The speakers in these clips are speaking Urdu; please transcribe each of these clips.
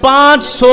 500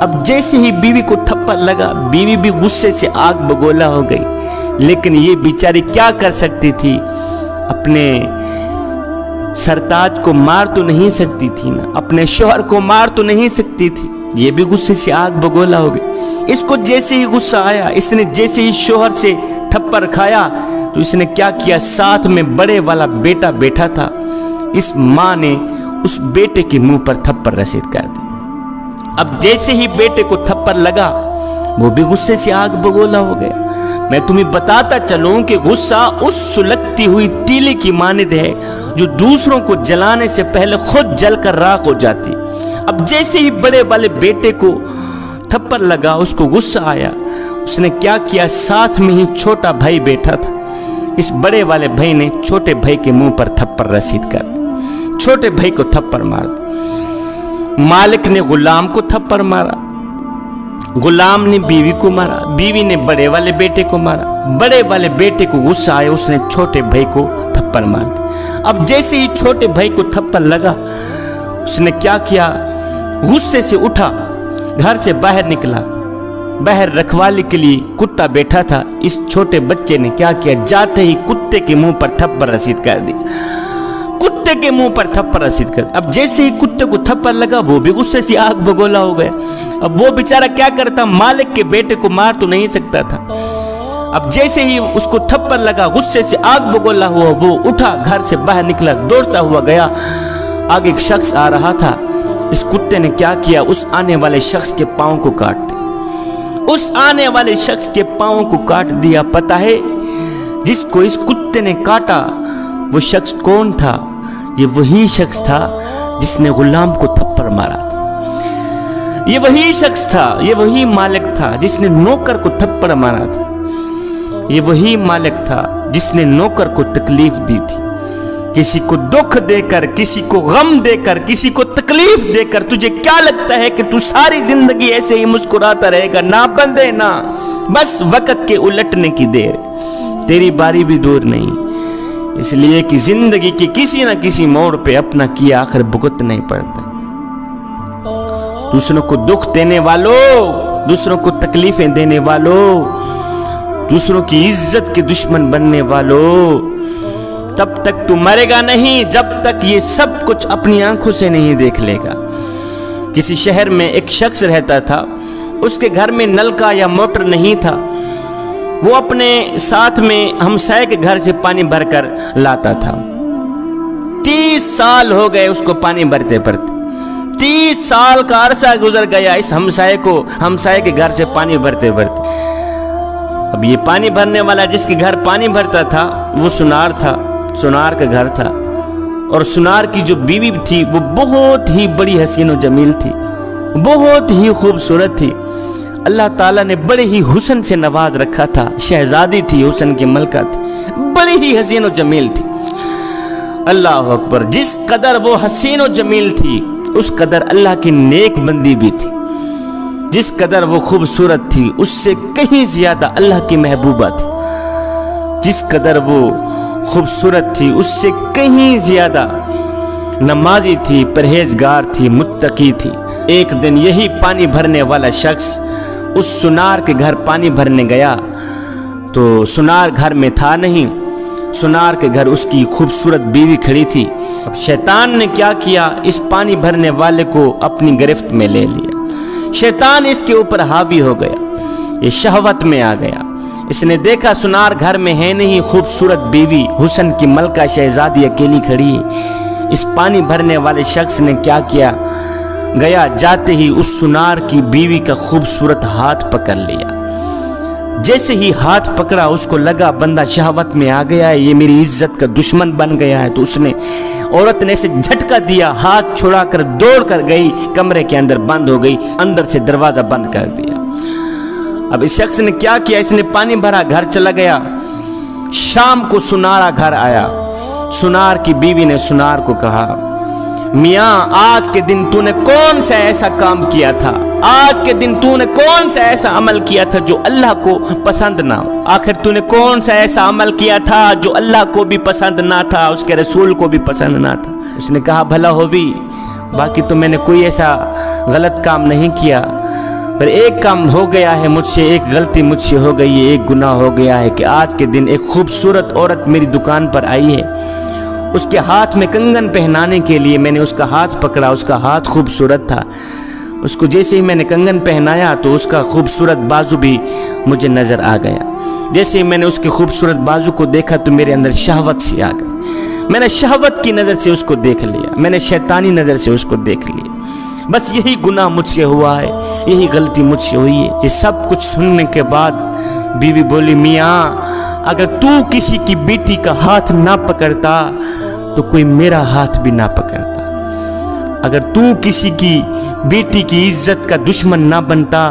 اب جیسے ہی بیوی کو تھپڑ لگا بیوی بھی غصے سے آگ بگولا ہو گئی، لیکن یہ بیچاری کیا کر سکتی تھی؟ اپنے سرتاج کو مار تو نہیں سکتی تھی نا، اپنے شوہر کو مار تو نہیں سکتی تھی، یہ بھی غصے سے آگ بگولا ہو گئی۔ اس کو جیسے ہی غصہ آیا، اس نے جیسے ہی شوہر سے تھپڑ کھایا تو اس نے کیا کیا، ساتھ میں بڑے والا بیٹا بیٹھا تھا، اس ماں نے اس بیٹے کے منہ پر تھپڑ رسید کر دی۔ اب جیسے ہی بیٹے کو تھپڑ لگا وہ بھی غصے سے آگ بگولا ہو گیا۔ میں تمہیں بتاتا چلوں کہ غصہ اس سلگتی ہوئی تیلے کی مانند ہے جو دوسروں کو جلانے سے پہلے خود جل کر راکھ ہو جاتی۔ اب جیسے ہی بڑے والے بیٹے کو تھپڑ لگا اس کو غصہ آیا، اس نے کیا کیا، ساتھ میں ہی چھوٹا بھائی بیٹھا تھا، اس بڑے والے بھائی نے چھوٹے بھائی کے منہ پر تھپڑ رسید کر دی، چھوٹے بھائی کو تھپڑ مار دی۔ مالک نے غلام کو تھپڑ مارا، غلام نے بیوی کو مارا، بیوی نے بڑے والے بیٹے کو مارا، بڑے والے بیٹے کو غصہ آیا، اس نے چھوٹے بھائی کو تھپڑ مار دی۔ اب جیسے ہی چھوٹے بھائی کو تھپڑ لگا اس نے کیا کیا، غصے سے اٹھا، گھر سے باہر نکلا، باہر رکھوالی کے لیے کتا بیٹھا تھا، اس چھوٹے بچے نے کیا کیا، جاتے ہی کتے کے منہ پر تھپڑ رسید کر دی، کتے کے منہ پر تھپڑ رسید کر دی۔ اب جیسے ہی کتے کو تھپڑ لگا وہ بھی غصے سے آگ بگولا ہو گیا۔ اب وہ بیچارہ کیا کرتا، مالک کے بیٹے کو مار تو نہیں سکتا تھا، اب جیسے ہی اس کو تھپڑ لگا غصے سے آگ بگولا ہوا، وہ اٹھا، گھر سے باہر نکلا، دوڑتا ہوا گیا، آگے ایک شخص آ رہا تھا، اس کتے نے کیا کیا، اس آنے والے شخص کے پاؤں کو کاٹ دیا، اس آنے والے شخص کے پاؤں کو کاٹ دیا۔ پتہ ہے جس کو اس کتے نے کاٹا وہ شخص کون تھا؟ یہ وہی شخص تھا جس نے غلام کو تھپڑ مارا تھا، یہ وہی شخص تھا، یہ وہی مالک تھا جس نے نوکر کو تھپڑ مارا تھا، یہ وہی مالک تھا جس نے نوکر کو تکلیف دی تھی۔ کسی کو دکھ دے کر، کسی کو غم دے کر، کسی کو تکلیف دے کر تجھے کیا لگتا ہے کہ تو ساری زندگی ایسے ہی مسکراتا رہے گا؟ نہ بندے نہ، بس وقت کے الٹنے کی دیر، تیری باری بھی دور نہیں، اس لیے کہ زندگی کے کسی نہ کسی موڑ پہ اپنا کیا آخر بھگت نہیں پڑتا۔ دوسروں کو دکھ دینے والوں، دوسروں کو تکلیفیں دینے والوں، دوسروں کی عزت کے دشمن بننے والوں، تب تک تو مرے گا نہیں جب تک یہ سب کچھ اپنی آنکھوں سے نہیں دیکھ لے گا۔ کسی شہر میں ایک شخص رہتا تھا، اس کے گھر میں نل کا یا موٹر نہیں تھا، وہ اپنے ساتھ میں ہمسائے کے گھر سے پانی بھر کر لاتا تھا۔ 30 سال ہو گئے اس کو پانی بھرتے بھرتے، 30 سال کا عرصہ گزر گیا اس ہمسائے کے گھر سے پانی بھرتے بھرتے۔ اب یہ پانی بھرنے والا جس کے گھر پانی بھرتا تھا وہ سنار تھا، سنار کا گھر تھا، اور سنار کی جو بیوی تھی وہ بہت ہی بڑی حسین و جمیل تھی، بہت ہی خوبصورت تھی، اللہ تعالیٰ نے بڑے ہی حسن سے نواز رکھا تھا، شہزادی تھی، حسن کی ملکہ تھی، بڑی ہی حسین و جمیل تھی۔ اللہ اکبر، جس قدر وہ حسین و جمیل تھی اس قدر اللہ کی نیک بندی بھی تھی، جس قدر وہ خوبصورت تھی اس سے کہیں زیادہ اللہ کی محبوبہ تھی، جس قدر وہ خوبصورت تھی اس سے کہیں زیادہ نمازی تھی، پرہیزگار تھی، متقی تھی۔ ایک دن یہی پانی بھرنے والا شخص اس سنار کے گھر پانی بھرنے گیا تو سنار گھر میں تھا نہیں، سنار کے گھر اس کی خوبصورت بیوی کھڑی تھی۔ اب شیطان نے کیا کیا، اس پانی بھرنے والے کو اپنی گرفت میں لے لیا، شیطان اس کے اوپر حاوی ہو گیا، یہ شہوت میں آ گیا، اس نے دیکھا سنار گھر میں ہے نہیں، خوبصورت بیوی، حسن کی ملکہ شہزادی اکیلی کھڑی ہے۔ اس پانی بھرنے والے شخص نے کیا کیا، گیا، جاتے ہی اس سنار کی بیوی کا خوبصورت ہاتھ پکڑ لیا، جیسے ہی ہاتھ پکڑا اس کو لگا بندہ شہوت میں آ گیا ہے، یہ میری عزت کا دشمن بن گیا ہے، تو اس نے عورت نے اسے جھٹکا دیا، ہاتھ چھڑا کر دوڑ کر گئی، کمرے کے اندر بند ہو گئی، اندر سے دروازہ بند کر دیا۔ اب اس شخص نے کیا کیا، اس نے پانی بھرا، گھر چلا گیا، شام کو سنارا گھر آیا، سنار کی بیوی نے سنار کو کہا، میاں آج کے دن تو نے کون سا ایسا کام کیا تھا، آج کے دن تو نے کون سا ایسا عمل کیا تھا جو اللہ کو پسند نہ ہو، آخر تو نے کون سا ایسا عمل کیا تھا جو اللہ کو بھی پسند نہ تھا، اس کے رسول کو بھی پسند نہ تھا۔ اس نے کہا بھلا ہو بھی، باقی تو میں نے کوئی ایسا غلط کام نہیں کیا، پر ایک کام ہو گیا ہے مجھ سے، ایک غلطی مجھ سے ہو گئی ہے، ایک گناہ ہو گیا ہے کہ آج کے دن ایک خوبصورت عورت میری دکان پر آئی ہے، اس کے ہاتھ میں کنگن پہنانے کے لیے میں نے اس کا ہاتھ پکڑا، اس کا ہاتھ خوبصورت تھا، اس کو جیسے ہی میں نے کنگن پہنایا تو اس کا خوبصورت بازو بھی مجھے نظر آ گیا، جیسے ہی میں نے اس کے خوبصورت بازو کو دیکھا تو میرے اندر شہوت سی آ گئی، میں نے شہوت کی نظر سے اس کو دیکھ لیا، میں نے شیطانی نظر سے اس کو دیکھ لیا، بس یہی گناہ مجھ سے ہوا ہے، یہی غلطی مجھ سے ہوئی ہے۔ یہ سب کچھ سننے کے بعد بیوی بولی میاں اگر تو کسی کی بیٹی کا ہاتھ نہ پکڑتا تو کوئی میرا ہاتھ بھی نہ پکڑتا، اگر تو کسی کی بیٹی کی عزت کا دشمن نہ بنتا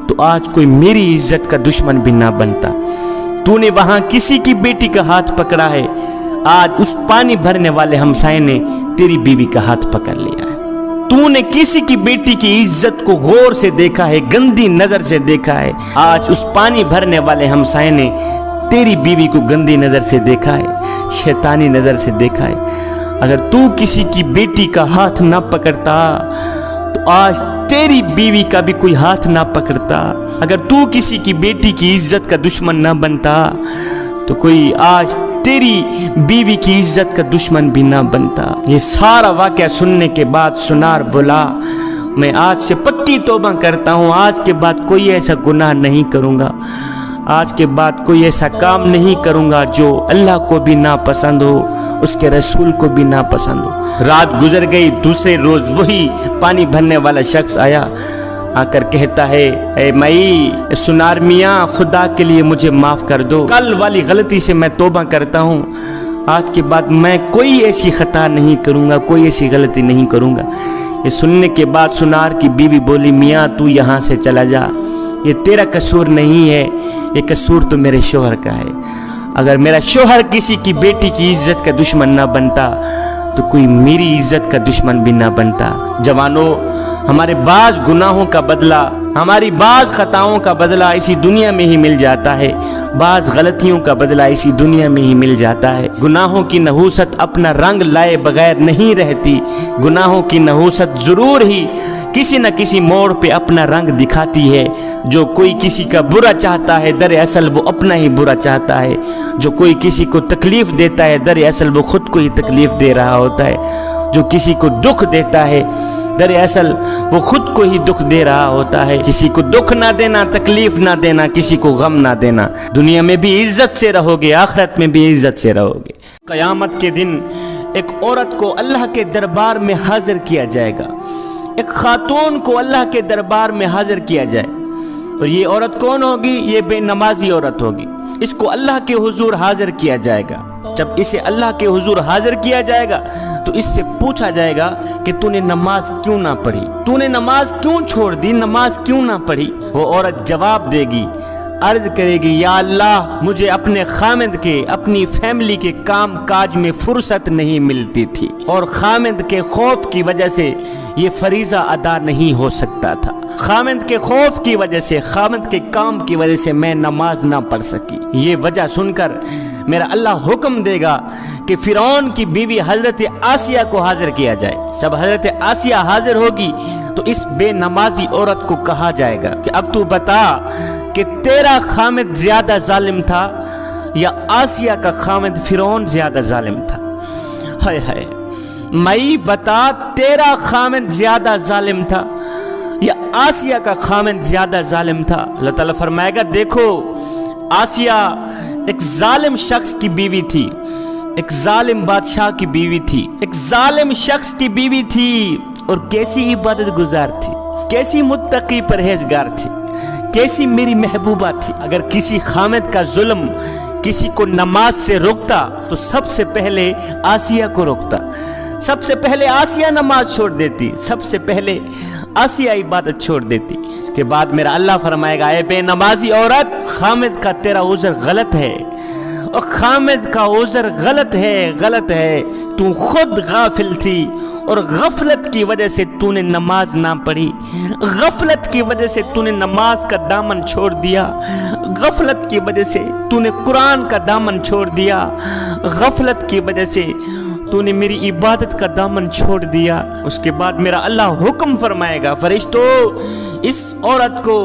تو آج کوئی میری عزت کا دشمن بھی نہ بنتا، تو نے وہاں کسی کی بیٹی کا ہاتھ پکڑا ہے، آج اس پانی بھرنے والے ہمسائے نے تیری بیوی کا ہاتھ پکڑ لیا ہے، تو نے کسی کی بیٹی کی عزت کو غور سے دیکھا ہے، گندی نظر سے دیکھا ہے، آج اس پانی بھرنے والے ہمسائے نے تیری بیوی کو گندی نظر سے دیکھا ہے، شیطانی نظر سے دیکھا ہے، اگر تو کسی کی بیٹی کا ہاتھ نہ پکڑتا تو آج تیری بیوی کا بھی کوئی ہاتھ نہ پکڑتا، اگر تو کسی کی بیٹی کی عزت کا دشمن نہ بنتا تو کوئی آج تیری بیوی کی عزت کا دشمن بھی نہ بنتا۔ یہ سارا واقعہ سننے کے بعد سنار بولا میں آج سے پکی توبہ کرتا ہوں، آج کے بعد کوئی ایسا گناہ نہیں کروں گا، آج کے بعد کوئی ایسا کام نہیں کروں گا جو اللہ کو بھی ناپسند ہو، اس کے رسول کو بھی ناپسند ہو۔ رات گزر گئی، دوسرے روز وہی پانی بھرنے والا شخص آیا، آ کر کہتا ہے اے مائی سنار میاں خدا کے لیے مجھے معاف کر دو، کل والی غلطی سے میں توبہ کرتا ہوں، آج کے بعد میں کوئی ایسی خطا نہیں کروں گا، کوئی ایسی غلطی نہیں کروں گا۔ یہ سننے کے بعد سنار کی بیوی بولی میاں تو یہاں سے چلا جا، یہ تیرا قصور نہیں ہے، یہ قصور تو میرے شوہر کا ہے، اگر میرا شوہر کسی کی بیٹی کی عزت کا دشمن نہ بنتا تو کوئی میری عزت کا دشمن بھی نہ بنتا۔ جوانوں، ہمارے بعض گناہوں کا بدلہ، ہماری بعض خطاؤں کا بدلہ اسی دنیا میں ہی مل جاتا ہے، بعض غلطیوں کا بدلہ اسی دنیا میں ہی مل جاتا ہے۔ گناہوں کی نحوست اپنا رنگ لائے بغیر نہیں رہتی، گناہوں کی نحوست ضرور ہی کسی نہ کسی موڑ پہ اپنا رنگ دکھاتی ہے، جو کوئی کسی کا برا چاہتا ہے دراصل وہ اپنا ہی برا چاہتا ہے، جو کوئی کسی کو تکلیف دیتا ہے دراصل وہ خود کو ہی تکلیف دے رہا ہوتا ہے، جو کسی کو دکھ دیتا ہے دراصل وہ خود کو ہی دکھ دے رہا ہوتا ہے۔ کسی کو دکھ نہ دینا، تکلیف نہ دینا، کسی کو غم نہ دینا، دنیا میں بھی عزت سے رہو گے، آخرت میں بھی عزت سے رہو گے۔ قیامت کے دن ایک عورت کو اللہ کے دربار میں حاضر کیا جائے گا، ایک خاتون کو اللہ کے دربار میں حاضر کیا جائے، اور یہ عورت کون ہوگی؟ یہ بے نمازی عورت ہوگی، اس کو اللہ کے حضور حاضر کیا جائے گا۔ جب اسے اللہ کے حضور حاضر کیا جائے گا تو اس سے پوچھا جائے گا کہ تو نے نماز کیوں نہ پڑھی، تو نے نماز کیوں چھوڑ دی، نماز کیوں نہ پڑھی؟ وہ عورت جواب دے گی، عرض کرے گی یا اللہ مجھے اپنے خامد کے، اپنی فیملی کے کام کاج میں فرصت نہیں ملتی تھی، اور خامد کے خوف کی وجہ سے یہ فریضہ ادا نہیں ہو سکتا تھا، خامد کے خوف کی وجہ سے، خامد کے کام کی وجہ سے میں نماز نہ پڑھ سکی۔ یہ وجہ سن کر میرا اللہ حکم دے گا کہ فرعون کی بیوی حضرت آسیہ کو حاضر کیا جائے۔ جب حضرت آسیہ حاضر ہوگی تو اس بے نمازی عورت کو کہا جائے گا کہ اب تو بتا کہ تیرا خامد زیادہ ظالم تھا یا آسیہ کا خامد فرعون زیادہ ظالم تھا؟ ہائے ہائے، مئی بتا تیرا خامد زیادہ ظالم تھا یا آسیہ کا خامد زیادہ ظالم تھا؟ اللہ تعالیٰ فرمائے گا دیکھو آسیہ ایک ظالم شخص کی بیوی تھی، ایک ظالم بادشاہ کی بیوی تھی، ایک ظالم شخص کی بیوی تھی، اور کیسی عبادت گزار تھی، کیسی متقی پرہیزگار تھی، کیسی میری محبوبہ تھی۔ اگر کسی خامد کا ظلم کسی کو نماز سے روکتا تو سب سے پہلے آسیہ کو روکتا، سب سے پہلے آسیہ نماز چھوڑ دیتی، سب سے پہلے آسیہ عبادت چھوڑ دیتی۔ اس کے بعد میرا اللہ فرمائے گا اے بے نمازی عورت، خامد کا تیرا عذر غلط ہے، اور خامد کا عذر غلط ہے، غلط ہے، تو خود غافل تھی اور غفلت کی وجہ سے تو نے نماز نہ پڑھی، غفلت کی وجہ سے تو نے نماز کا دامن چھوڑ دیا، غفلت کی وجہ سے تو نے قرآن کا دامن چھوڑ دیا، غفلت کی وجہ سے تو نے میری عبادت کا دامن چھوڑ دیا۔ اس کے بعد میرا اللہ حکم فرمائے گا فرشتو اس عورت کو,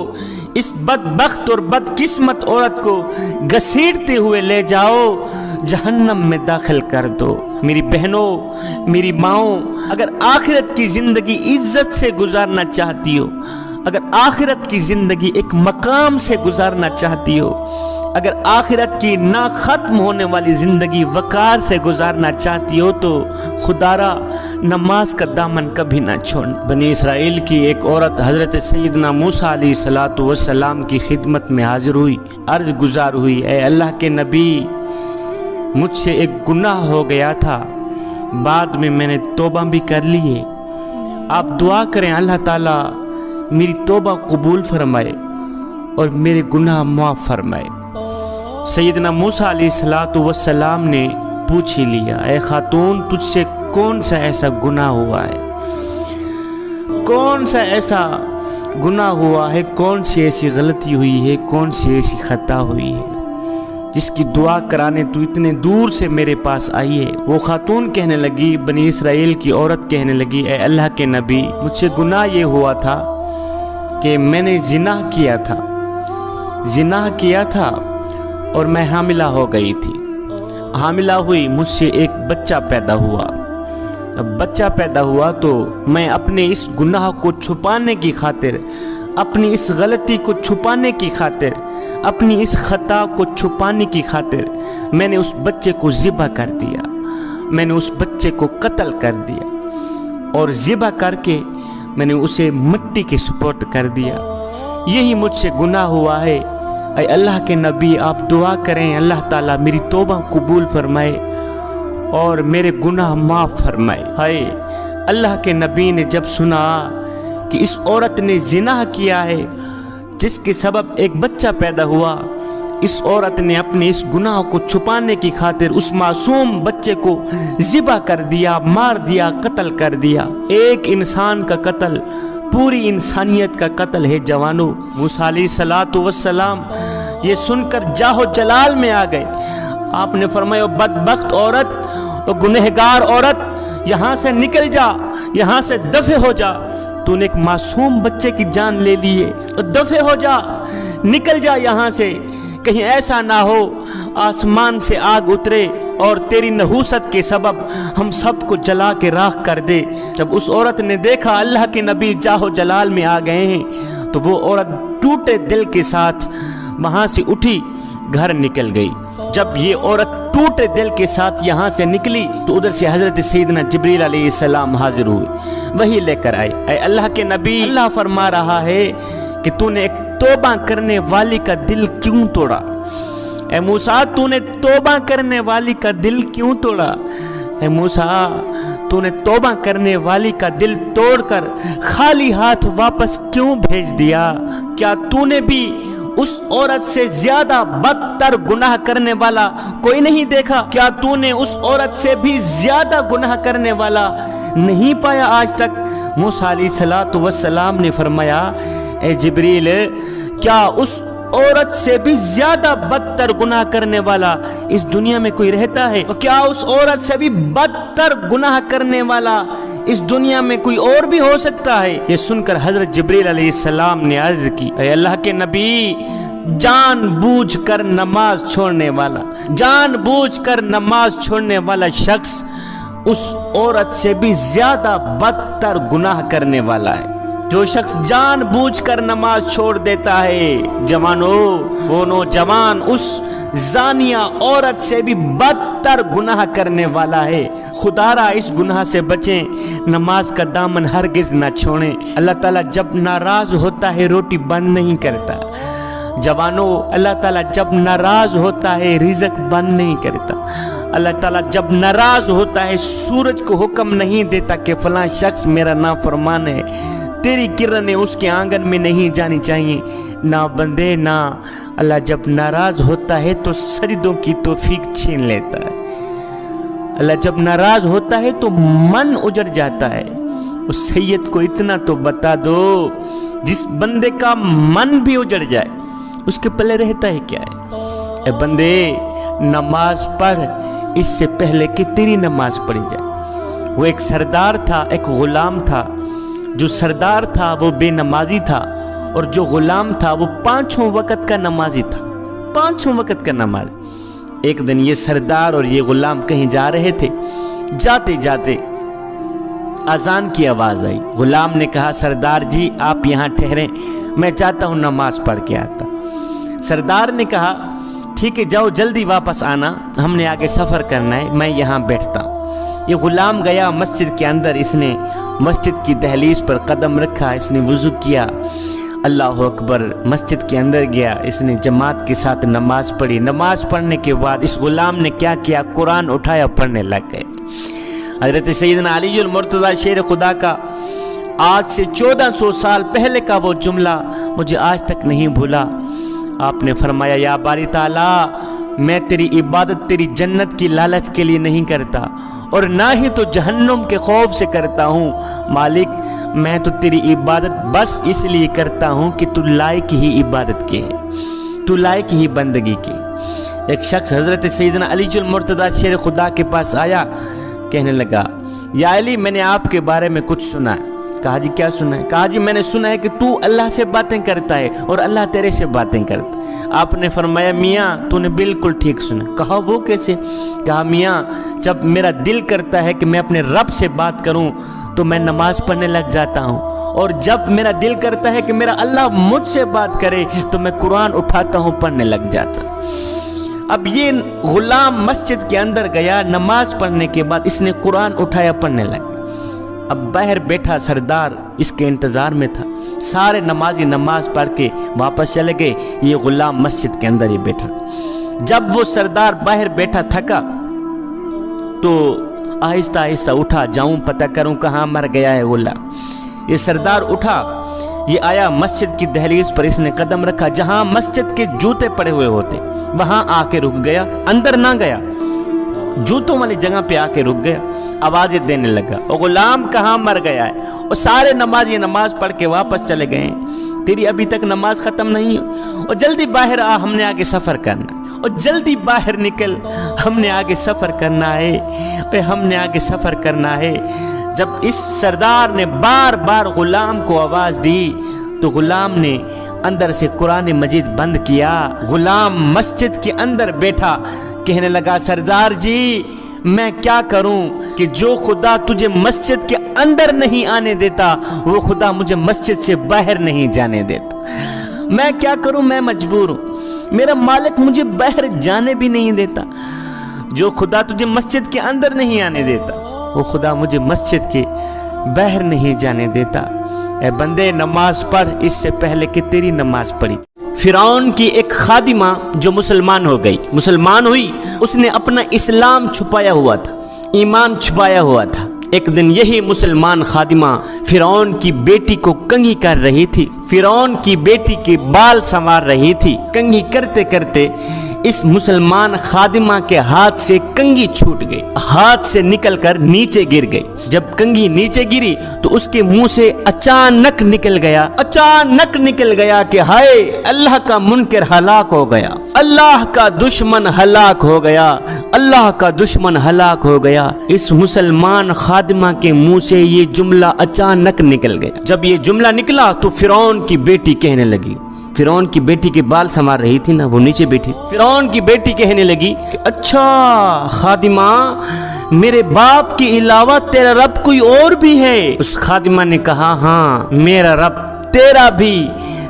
اس بدبخت اور بدقسمت عورت کو گھسیٹتے ہوئے لے جاؤ, جہنم میں داخل کر دو. میری بہنوں, میری ماؤں, اگر آخرت کی زندگی عزت سے گزارنا چاہتی ہو, اگر آخرت کی زندگی ایک مقام سے گزارنا چاہتی ہو, اگر آخرت کی نہ ختم ہونے والی زندگی وقار سے گزارنا چاہتی ہو, تو خدارا نماز کا دامن کبھی نہ چھوڑ. بنی اسرائیل کی ایک عورت حضرت سیدنا موسیٰ علیہ السلام کی خدمت میں حاضر ہوئی, عرض گزار ہوئی, اے اللہ کے نبی, مجھ سے ایک گناہ ہو گیا تھا, بعد میں نے توبہ بھی کر لی ہے, آپ دعا کریں اللہ تعالیٰ میری توبہ قبول فرمائے اور میرے گناہ معاف فرمائے. سیدنا موسیٰ علیہ السلام نے پوچھ ہی لیا, اے خاتون, تجھ سے کون سا ایسا گناہ ہوا ہے, کون سا ایسا گناہ ہوا ہے, کون سی ایسی غلطی ہوئی ہے, کون سی ایسی خطا ہوئی ہے جس کی دعا کرانے تو اتنے دور سے میرے پاس آئی ہے. وہ خاتون کہنے لگی, بنی اسرائیل کی عورت کہنے لگی, اے اللہ کے نبی, مجھ سے گناہ یہ ہوا تھا کہ میں نے زنا کیا تھا اور میں حاملہ ہو گئی تھی. حاملہ ہوئی, مجھ سے ایک بچہ پیدا ہوا. اب بچہ پیدا ہوا تو میں اپنے اس گناہ کو چھپانے کی خاطر, اپنی اس غلطی کو چھپانے کی خاطر, اپنی اس خطا کو چھپانے کی خاطر میں نے اس بچے کو ذبح کر دیا, میں نے اس بچے کو قتل کر دیا اور ذبح کر کے میں نے اسے مٹی کے سپرد کر دیا. یہی مجھ سے گناہ ہوا ہے. اے اللہ کے نبی, آپ دعا کریں اللہ تعالیٰ میری توبہ قبول فرمائے اور میرے گناہ معاف فرمائے. ہائے, اللہ کے نبی نے جب سنا کہ اس عورت نے زنا کیا ہے جس کے سبب ایک بچہ پیدا ہوا, اس عورت نے اپنے اس گناہ کو چھپانے کی خاطر اس معصوم بچے کو ذبح کر دیا, مار دیا, قتل کر دیا. ایک انسان کا قتل پوری انسانیت کا قتل ہے جوانو. موسیٰ علیہ السلام یہ سن کر جاہو جلال میں آ گئے. آپ نے فرمایا, بدبخت عورت, گنہگار عورت, یہاں سے نکل جا, یہاں سے دفع ہو جا. تو نے ایک معصوم بچے کی جان لے لی ہے, دفع ہو جا, نکل جا یہاں سے. کہیں ایسا نہ ہو آسمان سے آگ اترے اور تیری نحوست کے سبب ہم سب کو جلا کے راکھ کر دے. جب اس عورت نے دیکھا اللہ کے نبی جاہو جلال میں آ گئے ہیں, تو وہ عورت ٹوٹے دل کے ساتھ وہاں سے اٹھی, گھر نکل گئی. جب یہ عورت ٹوٹے دل کے ساتھ یہاں سے نکلی تو ادھر سے حضرت سیدنا جبریل علیہ السلام حاضر ہوئے, وہی لے کر آئے. اے اللہ کے نبی, اللہ فرما رہا ہے کہ تو نے ایک توبہ کرنے والی کا دل کیوں توڑا. اے موسیٰ, تو نے توبہ کرنے والی کا دل کیوں توڑا. اے موسیٰ, تو نے توبہ کرنے والی کا دل توڑ کر خالی ہاتھ واپس کیوں بھیج دیا. کیا تو نے بھی اس عورت سے زیادہ بدتر گناہ کرنے والا کوئی نہیں دیکھا؟ کیا تو نے اس عورت سے بھی زیادہ گناہ کرنے والا نہیں پایا آج تک؟ موسیٰ علیہ السلام نے فرمایا, اے جبریل, کیا اس عورت سے بھی زیادہ بدتر گناہ کرنے والا اس دنیا میں کوئی رہتا ہے؟ اور کیا اس عورت سے بھی بدتر گناہ کرنے والا اس دنیا میں کوئی اور بھی ہو سکتا ہے؟ یہ سن کر حضرت جبریل علیہ السلام نے عرض کی, اے اللہ کے نبی, جان بوجھ کر نماز چھوڑنے والا, جان بوجھ کر نماز چھوڑنے والا شخص اس عورت سے بھی زیادہ بدتر گناہ کرنے والا ہے. جو شخص جان بوجھ کر نماز چھوڑ دیتا ہے, جوانو, وہ نوجوان اس زانیہ عورت سے بھی بدتر گناہ کرنے والا ہے. خدارا اس گناہ سے بچیں, نماز کا دامن ہرگز نہ چھوڑیں. اللہ تعالیٰ جب ناراض ہوتا ہے روٹی بند نہیں کرتا. جوانو, اللہ تعالیٰ جب ناراض ہوتا ہے رزق بند نہیں کرتا. اللہ تعالیٰ جب ناراض ہوتا ہے سورج کو حکم نہیں دیتا کہ فلاں شخص میرا نافرمان ہے, تیری کرنیں اس کے آنگن میں نہیں جانی چاہیے. نہ بندے نہ, اللہ جب ناراض ہوتا ہے تو سجدوں کی توفیق چھین لیتا ہے. اللہ جب ناراض ہوتا ہے تو من اجڑ جاتا ہے. اس سید کو اتنا تو بتا دو, جس بندے کا من بھی اجڑ جائے اس کے پلے رہتا ہے کیا ہے؟ اے بندے, نماز پڑھ اس سے پہلے کہ تیری نماز پڑھی جائے. وہ ایک سردار تھا, ایک غلام تھا. جو سردار تھا وہ بے نمازی تھا, اور جو غلام تھا وہ 5 وقت کا نمازی تھا، 5 وقت کا نماز۔ ایک دن یہ سردار اور یہ غلام کہیں جا رہے تھے، جاتے جاتے اذان کی آواز آئی۔ غلام نے کہا سردار جی آپ یہاں ٹھہریں، میں چاہتا ہوں نماز پڑھ کے آتا۔ سردار نے کہا ٹھیک ہے جاؤ جلدی واپس آنا، ہم نے آگے سفر کرنا ہے، میں یہاں بیٹھتا ہوں۔ یہ غلام گیا مسجد کے اندر، اس نے مسجد کی دہلیز پر قدم رکھا، اس نے وضو کیا، اللہ اکبر، مسجد کے اندر گیا، اس نے جماعت کے ساتھ نماز پڑھی۔ نماز پڑھنے کے بعد اس غلام نے کیا کیا، قرآن اٹھایا پڑھنے لگ گئے۔ حضرت سیدنا علی المرتضیٰ شیر خدا کا آج سے 1400 سال پہلے کا وہ جملہ مجھے آج تک نہیں بھولا۔ آپ نے فرمایا یا باری تعالیٰ میں تیری عبادت تیری جنت کی لالچ کے لیے نہیں کرتا اور نہ ہی تو جہنم کے خوف سے کرتا ہوں، مالک میں تو تیری عبادت بس اس لیے کرتا ہوں کہ تو لائق ہی عبادت کے ہے، تو لائق ہی بندگی کی۔ ایک شخص حضرت سیدنا علی المرتضیٰ شیر خدا کے پاس آیا، کہنے لگا یا علی میں نے آپ کے بارے میں کچھ سنا ہے۔ کہا جی کیا سنا ہے؟ کہا جی میں نے سنا ہے کہ تو اللہ سے باتیں کرتا ہے اور اللہ تیرے سے باتیں کرتا ہے۔ آپ نے فرمایا میاں تو نے بالکل ٹھیک سنا۔ کہا وہ کیسے؟ کہا میاں جب میرا دل کرتا ہے کہ میں اپنے رب سے بات کروں تو میں نماز پڑھنے لگ جاتا ہوں، اور جب میرا دل کرتا ہے کہ میرا اللہ مجھ سے بات کرے تو میں قرآن اٹھاتا ہوں پڑھنے لگ جاتا ہوں۔ اب یہ غلام مسجد کے اندر گیا، نماز پڑھنے کے بعد اس نے قرآن اٹھایا پڑھنے لگا۔ اب باہر بیٹھا سردار اس کے انتظار میں تھا، سارے نمازی نماز پڑھ کے واپس چلے گئے، یہ غلام مسجد کے اندر ہی بیٹھا۔ جب وہ سردار باہر بیٹھا تھکا تو آہستہ آہستہ اٹھا، جاؤں پتہ کروں کہاں مر گیا ہے غلام۔ یہ سردار اٹھا، یہ آیا مسجد کی دہلیز پر، اس نے قدم رکھا، جہاں مسجد کے جوتے پڑے ہوئے ہوتے وہاں آ کے رک گیا، اندر نہ گیا، جوتوں والی جگہ پہ آ کے رک گیا، آوازیں دینے لگا اور غلام کہاں مر گیا ہے، اور سارے نمازی نماز پڑھ کے واپس چلے گئے، تیری ابھی تک نماز ختم نہیں ہو، اور جلدی باہر آ، ہم نے آگے سفر کرنا ہے، اور جلدی باہر نکل، ہم نے آگے سفر کرنا ہے، اور ہم نے آگے سفر کرنا ہے۔ جب اس سردار نے بار بار غلام کو آواز دی تو غلام نے اندر سے قرآن مجید بند کیا۔ غلام مسجد کے اندر بیٹھا، کہنے لگا سردار جی میں کیا کروں کہ جو خدا تجھے مسجد کے اندر نہیں آنے دیتا وہ خدا مجھے مسجد سے باہر نہیں جانے دیتا، میں کیا کروں، میں مجبور ہوں، میرا مالک مجھے باہر جانے بھی نہیں دیتا، جو خدا تجھے مسجد کے اندر نہیں آنے دیتا وہ خدا مجھے مسجد کے باہر نہیں جانے دیتا۔ اے بندے نماز پڑھ اس سے پہلے کہ تیری نماز پڑھی۔ فرعون کی ایک خادمہ جو مسلمان ہو گئی، مسلمان ہوئی، اس نے اپنا اسلام چھپایا ہوا تھا، ایمان چھپایا ہوا تھا۔ ایک دن یہی مسلمان خادمہ فرعون کی بیٹی کو کنگھی کر رہی تھی، فرعون کی بیٹی کے بال سنوار رہی تھی، کنگھی کرتے کرتے اس مسلمان خادمہ کے ہاتھ سے کنگھی چھوٹ گئی، ہاتھ سے نکل کر نیچے گر گئی۔ جب کنگھی نیچے گری تو اس کے منہ سے اچانک نکل گیا کہ ہائے اللہ کا منکر ہلاک ہو گیا، اللہ کا دشمن ہلاک ہو گیا، اللہ کا دشمن ہلاک ہو گیا۔ اس مسلمان خادمہ کے منہ سے یہ جملہ اچانک نکل گیا۔ جب یہ جملہ نکلا تو فرعون کی بیٹی کہنے لگی، فرعون کی بیٹی کے بال سنوار رہی تھی نا، وہ نیچے بیٹھی، فرعون کی بیٹی کہنے لگی کہ اچھا خادمہ میرے باپ کے علاوہ تیرا رب کوئی اور بھی ہے؟ اس خادمہ نے کہا ہاں میرا رب تیرا بھی،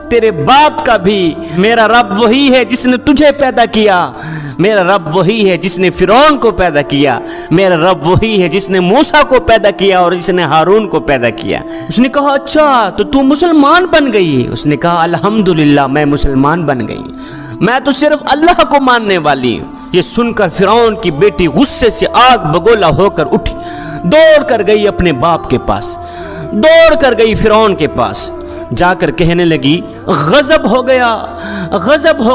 تیرے باپ کا بھی، میرا رب وہی ہے جس نے تجھے پیدا کیا، میرا رب وہی ہے جس نے فرعون کو پیدا کیا، میرا رب وہی ہے جس نے موسیٰ کو پیدا کیا اور جس نے ہارون کو پیدا کیا۔ اس نے کہا اچھا تو مسلمان بن گئی؟ اس نے کہا الحمدللہ میں مسلمان بن گئی، میں تو صرف اللہ کو ماننے والی ہوں۔ یہ سن کر فرعون کی بیٹی غصے سے آگ بگولا ہو کر اٹھی، دوڑ کر گئی اپنے باپ کے پاس، دوڑ کر گئی فرعون کے پاس، جا کر کہنے لگی غضب ہو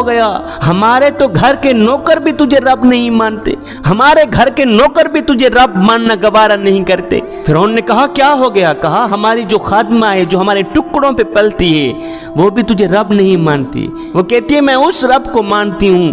گیا، ہمارے تو گھر کے نوکر بھی تجھے رب نہیں مانتے، ہمارے گھر کے نوکر بھی تجھے رب ماننا گوارا نہیں کرتے۔ فرعون نے کہا کیا ہو گیا؟ کہا ہماری جو خادمہ ہے جو ہمارے ٹکڑوں پہ پلتی ہے وہ بھی تجھے رب نہیں مانتی، وہ کہتی ہے میں اس رب کو مانتی ہوں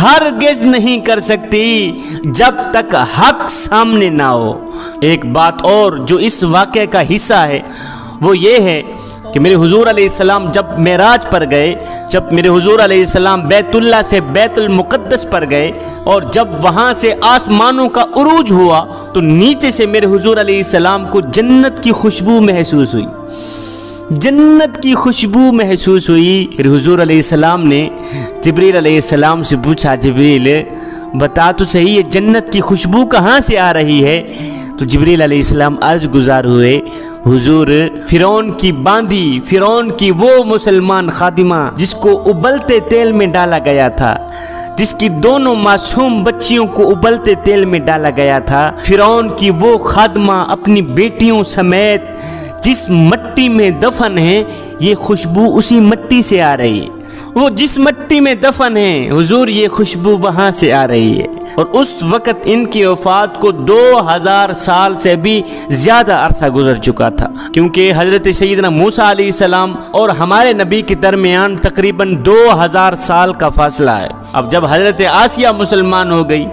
ہرگز نہیں کر سکتی جب تک حق سامنے نہ ہو۔ ایک بات اور جو اس واقعے کا حصہ ہے وہ یہ ہے کہ میرے حضور علیہ السلام جب معراج پر گئے، جب میرے حضور علیہ السلام بیت اللہ سے بیت المقدس پر گئے اور جب وہاں سے آسمانوں کا عروج ہوا تو نیچے سے میرے حضور علیہ السلام کو جنت کی خوشبو محسوس ہوئی، جنت کی خوشبو محسوس ہوئی۔ پھر حضور علیہ السلام نے جبریل علیہ السلام سے پوچھا، جبریل بتا تو صحیح یہ جنت کی خوشبو کہاں سے آ رہی ہے؟ تو جبریل علیہ السلام عرض گزار ہوئے، حضور فرعون کی باندی، فرعون کی وہ مسلمان خادمہ جس کو ابلتے تیل میں ڈالا گیا تھا، جس کی دونوں معصوم بچیوں کو ابلتے تیل میں ڈالا گیا تھا، فرعون کی وہ خادمہ اپنی بیٹیوں سمیت جس مٹی میں دفن ہے، یہ خوشبو اسی مٹی سے آ رہی ہے۔ وہ جس مٹی میں دفن ہے حضور یہ خوشبو وہاں سے آ رہی ہے۔ اور اس وقت ان کی وفات کو 2000 سال سے بھی زیادہ عرصہ گزر چکا تھا، کیونکہ حضرت سیدنا موسیٰ علیہ السلام اور ہمارے نبی کے درمیان تقریباً 2000 سال کا فاصلہ ہے۔ اب جب حضرت آسیہ مسلمان ہو گئی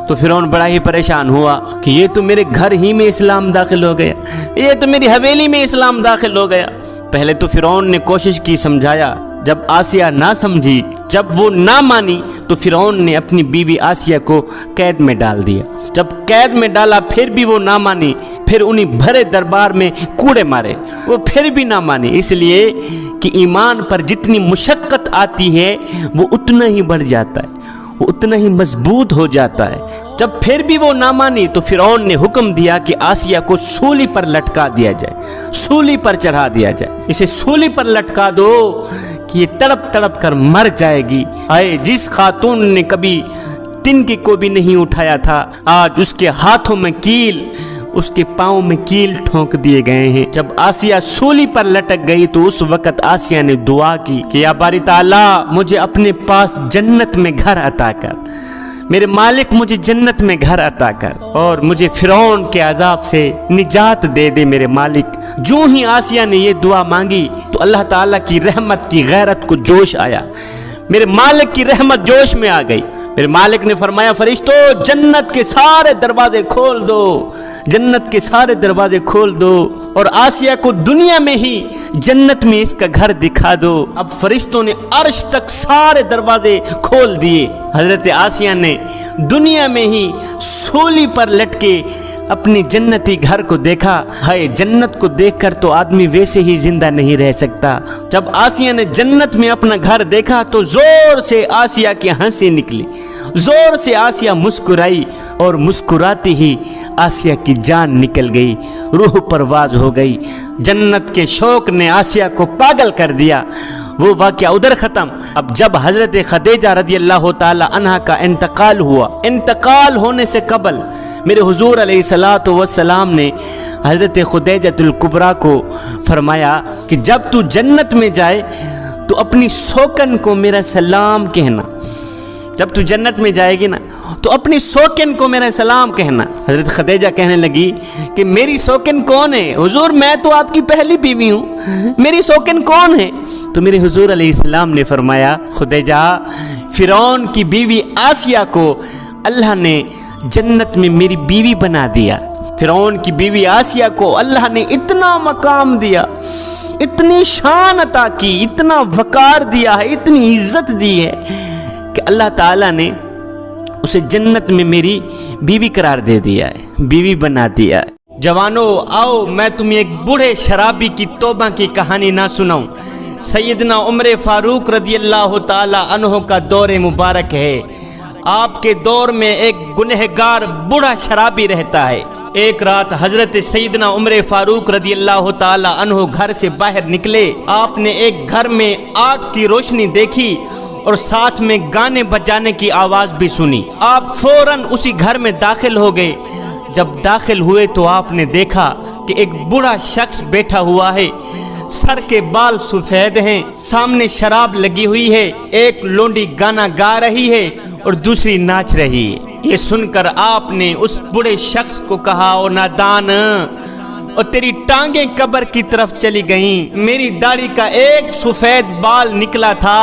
تو فرعون بڑا ہی پریشان ہوا کہ یہ تو میرے گھر ہی میں اسلام داخل ہو گیا، یہ تو میری حویلی میں اسلام داخل ہو گیا۔ پہلے تو فرعون نے کوشش کی، سمجھایا، جب آسیہ نہ سمجھی، جب وہ نہ مانی تو فرعون نے اپنی بیوی آسیہ کو قید میں ڈال دیا۔ جب قید میں ڈالا پھر بھی وہ نہ مانی، پھر انہیں بھرے دربار میں کوڑے مارے، وہ پھر بھی نہ مانی، اس لیے کہ ایمان پر جتنی مشقت آتی ہے وہ اتنا ہی بڑھ جاتا ہے، وہ اتنا ہی مضبوط ہو جاتا ہے۔ جب پھر بھی وہ نہ مانی تو فرعون نے حکم دیا کہ آسیہ کو سولی پر لٹکا دیا جائے، سولی پر چڑھا دیا جائے، اسے سولی پر لٹکا دو کہ یہ تڑپ تڑپ کر مر جائے گی۔ آئے جس خاتون نے کبھی تنکے کو بھی نہیں اٹھایا تھا، آج اس کے ہاتھوں میں کیل، اس کے پاؤں میں کیل ٹھونک دیے گئے ہیں۔ جب آسیہ سولی پر لٹک گئی تو اس وقت آسیہ نے دعا کی کہ یا باری تعالیٰ مجھے اپنے پاس جنت میں گھر عطا کر، میرے مالک مجھے جنت میں گھر عطا کر اور مجھے فرعون کے عذاب سے نجات دے دے میرے مالک۔ جو ہی آسیہ نے یہ دعا مانگی تو اللہ تعالیٰ کی رحمت کی غیرت کو جوش آیا، میرے مالک کی رحمت جوش میں آ گئی۔ میرے مالک نے فرمایا فرشتو جنت کے سارے دروازے کھول دو، جنت کے سارے دروازے کھول دو اور آسیہ کو دنیا میں ہی جنت میں اس کا گھر دکھا دو۔ اب فرشتوں نے عرش تک سارے دروازے کھول دیے۔ حضرت آسیہ نے دنیا میں ہی سولی پر لٹکے اپنی جنتی گھر کو دیکھا۔ ہائے جنت کو دیکھ کر تو آدمی ویسے ہی زندہ نہیں رہ سکتا۔ جب آسیہ نے جنت میں اپنا گھر دیکھا تو زور سے آسیہ کی ہنسی نکلی، زور سے آسیہ مسکرائی اور مسکراتی ہی آسیہ کی جان نکل گئی، روح پرواز ہو گئی۔ جنت کے شوق نے آسیہ کو پاگل کر دیا۔ وہ واقعہ ادھر ختم۔ اب جب حضرت خدیجہ رضی اللہ تعالی عنہا کا انتقال ہوا، انتقال ہونے سے قبل میرے حضور علیہ السلام نے حضرت خدیجہ الکبریٰ کو فرمایا کہ جب تو جنت میں جائے تو اپنی سوکن کو میرا سلام کہنا، جب تو جنت میں جائے گی نا تو اپنی سوکن کو میرا سلام کہنا۔ حضرت خدیجہ کہنے لگی کہ میری سوکن کون ہے حضور؟ میں تو آپ کی پہلی بیوی ہوں، میری سوکن کون ہے؟ تو میرے حضور علیہ السلام نے فرمایا خدیجہ فرعون کی بیوی آسیہ کو اللہ نے جنت میں میری بیوی بنا دیا۔ فرعون کی بیوی آسیہ کو اللہ نے اتنا مقام دیا، اتنی شان عطا کی، اتنا وقار دیا ہے، اتنی عزت دی ہے کہ اللہ تعالیٰ نے اسے جنت میں میری بیوی قرار دے دیا ہے، بیوی بنا دیا ہے۔ جوانو آؤ میں تمہیں ایک بوڑھے شرابی کی توبہ کی کہانی نہ سناؤں۔ سیدنا عمر فاروق رضی اللہ تعالی عنہ کا دور مبارک ہے۔ آپ کے دور میں ایک گنہگار بوڑھا شرابی رہتا ہے۔ ایک رات حضرت سیدنا عمر فاروق رضی اللہ تعالی عنہ گھر سے باہر نکلے۔ آپ نے ایک گھر میں آگ کی روشنی دیکھی اور ساتھ میں گانے بجانے کی آواز بھی سنی۔ آپ فوراً اسی گھر میں داخل ہو گئے۔ جب داخل ہوئے تو آپ نے دیکھا کہ ایک بوڑھا شخص بیٹھا ہوا ہے، سر کے بال سفید ہیں، سامنے شراب لگی ہوئی ہے، ایک لونڈی گانا گا رہی ہے اور دوسری ناچ رہی ہے۔ یہ سن کر آپ نے اس بوڑھے شخص کو کہا او نادان، اور تیری ٹانگیں قبر کی طرف چلی گئیں، میری داڑھی کا ایک سفید بال نکلا تھا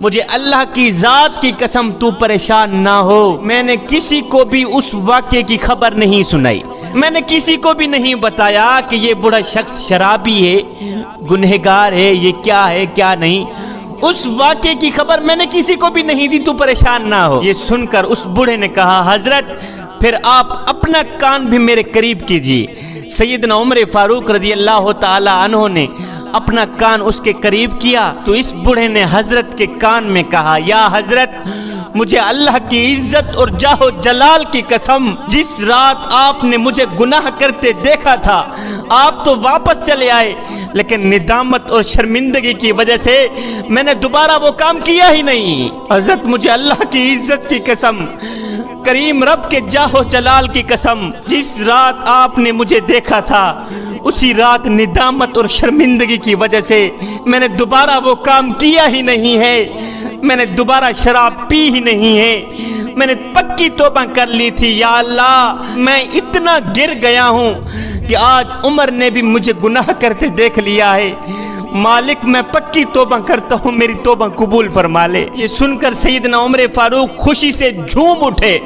مجھے اللہ کی ذات کی قسم تو پریشان نہ ہو، میں نے کسی کو بھی اس واقعے کی خبر نہیں سنائی، میں نے کسی کو بھی نہیں بتایا کہ یہ بڑا شخص شرابی ہے، گنہگار ہے، یہ کیا ہے کیا نہیں، اس واقعے کی خبر میں نے کسی کو بھی نہیں دی، تو پریشان نہ ہو۔ یہ سن کر اس بوڑھے نے کہا حضرت پھر آپ اپنا کان بھی میرے قریب کیجیے۔ سیدنا عمر فاروق رضی اللہ تعالی عنہ نے اپنا کان اس کے قریب کیا تو اس بوڑھے نے حضرت کے کان میں کہا یا حضرت مجھے اللہ کی عزت اور جاہ و جلال کی قسم، جس رات آپ نے مجھے گناہ کرتے دیکھا تھا آپ تو واپس چلے آئے، لیکن ندامت اور شرمندگی کی وجہ سے میں نے دوبارہ وہ کام کیا ہی نہیں۔ حضرت مجھے اللہ کی عزت کی قسم، کریم رب کے جاہ و جلال کی قسم، جس رات آپ نے مجھے دیکھا تھا اسی رات ندامت اور شرمندگی کی وجہ سے میں نے دوبارہ وہ کام کیا ہی نہیں ہے، میں نے دوبارہ شراب پی ہی نہیں ہے، میں نے پکی توبہ کر لی تھی۔ یا اللہ میں اتنا گر گیا ہوں کہ آج عمر نے بھی مجھے گناہ کرتے دیکھ لیا ہے، مالک میں پکی توبہ کرتا ہوں، میری توبہ قبول فرما لے۔ یہ سن کر سیدنا عمر فاروق خوشی سے جھوم اٹھے،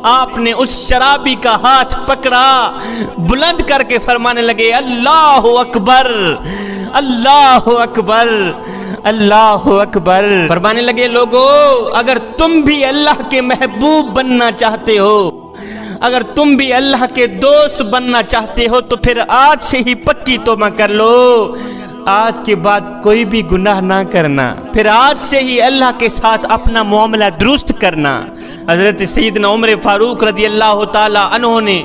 آپ نے اس شرابی کا ہاتھ پکڑا، بلند کر کے فرمانے لگے اللہ اکبر اللہ اکبر اللہ اکبر۔ فرمانے لگے لوگو اگر تم بھی اللہ کے محبوب بننا چاہتے ہو، اگر تم بھی اللہ کے دوست بننا چاہتے ہو تو پھر آج سے ہی پکی توبہ کر لو، آج کے بعد کوئی بھی گناہ نہ کرنا، پھر آج سے ہی اللہ کے ساتھ اپنا معاملہ درست کرنا۔ حضرت سیدنا عمر فاروق رضی اللہ تعالی عنہ نے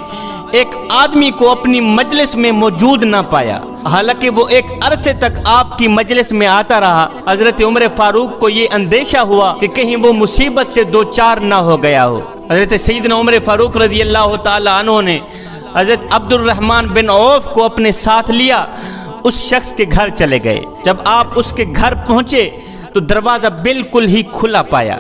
ایک آدمی کو اپنی مجلس میں موجود نہ پایا، حالانکہ وہ ایک عرصے تک آپ کی مجلس میں آتا رہا۔ حضرت عمر فاروق کو یہ اندیشہ ہوا کہ کہیں وہ مصیبت سے دو چار نہ ہو گیا ہو۔ حضرت سیدنا عمر فاروق رضی اللہ تعالی عنہ نے حضرت عبد الرحمن بن عوف کو اپنے ساتھ لیا، اس شخص کے گھر چلے گئے۔ جب آپ اس کے گھر پہنچے تو دروازہ بالکل ہی کھلا پایا۔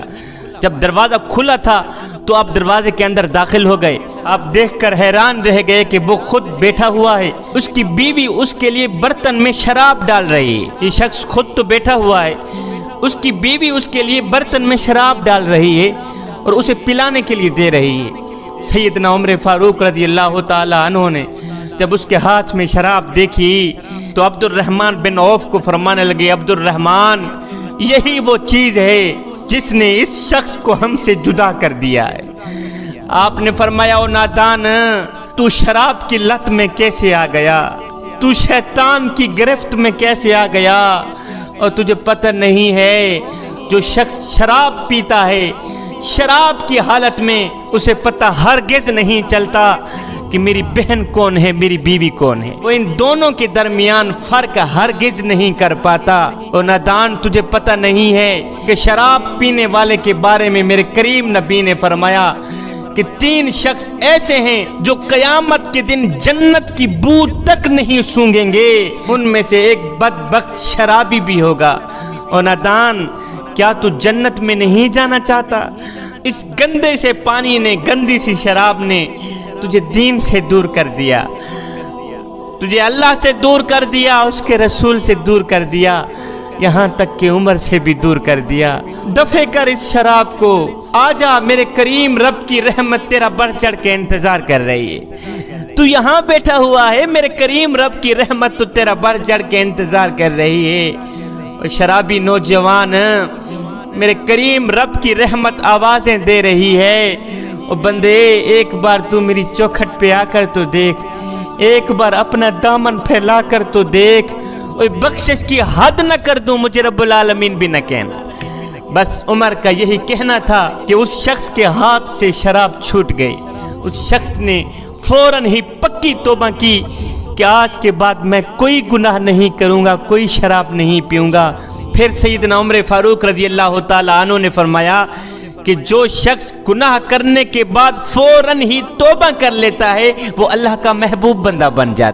جب دروازہ کھلا تھا تو آپ دروازے کے اندر داخل ہو گئے۔ آپ دیکھ کر حیران رہ گئے کہ وہ خود بیٹھا ہوا ہے، اس کی بیوی اس کے لیے برتن میں شراب ڈال رہی ہے۔ یہ شخص خود تو بیٹھا ہوا ہے، اس کی بیوی اس کے لیے برتن میں شراب ڈال رہی ہے اور اسے پلانے کے لیے دے رہی ہے۔ سیدنا عمر فاروق رضی اللہ تعالی عنہ نے جب اس کے ہاتھ میں شراب دیکھی تو عبد الرحمن بن عوف کو فرمانے لگے عبد الرحمن یہی وہ چیز ہے جس نے اس شخص کو ہم سے جدا کر دیا ہے۔ آپ نے فرمایا او نادان تو شراب کی لت میں کیسے آ گیا، تو شیطان کی گرفت میں کیسے آ گیا، اور تجھے پتہ نہیں ہے جو شخص شراب پیتا ہے شراب کی حالت میں اسے پتہ ہرگز نہیں چلتا کہ میری بہن کون ہے میری بیوی کون ہے، وہ ان دونوں کے درمیان فرق ہرگز نہیں کر پاتا۔ اور نادان تجھے پتہ نہیں ہے کہ شراب پینے والے کے بارے میں میرے کریم نبی نے فرمایا کہ 3 شخص ایسے ہیں جو قیامت کے دن جنت کی بو تک نہیں سونگیں گے، ان میں سے ایک بدبخت شرابی بھی ہوگا۔ اور نادان کیا تو جنت میں نہیں جانا چاہتا؟ اس گندے سے پانی نے، گندی سی شراب نے تجھے دین سے دور کر دیا، تجھے اللہ سے دور کر دیا، اس کے رسول سے دور کر دیا، یہاں تک کہ عمر سے بھی دور کر دیا۔ دفع کر اس شراب کو، آجا میرے کریم رب کی رحمت تیرا بڑھ چڑھ کے انتظار کر رہی ہے۔ تو یہاں بیٹھا ہوا ہے، میرے کریم رب کی رحمت تو تیرا بڑھ چڑھ کے انتظار کر رہی ہے۔ اور شرابی نوجوان میرے کریم رب کی رحمت آوازیں دے رہی ہے، اور بندے ایک بار تو میری چوکھٹ پہ آ کر تو دیکھ، ایک بار اپنا دامن پھیلا کر تو دیکھ، اور بخشش کی حد نہ کر دوں مجھے رب العالمین بھی نہ کہنا۔ بس عمر کا یہی کہنا تھا کہ اس شخص کے ہاتھ سے شراب چھوٹ گئی۔ اس شخص نے فوراً ہی پکی توبہ کی کہ آج کے بعد میں کوئی گناہ نہیں کروں گا، کوئی شراب نہیں پیوں گا۔ پھر سیدنا عمر فاروق رضی اللہ تعالی عنہ نے فرمایا کہ جو شخص گناہ کرنے کے بعد فوراً ہی توبہ کر لیتا ہے وہ اللہ کا محبوب بندہ بن جاتا ہے۔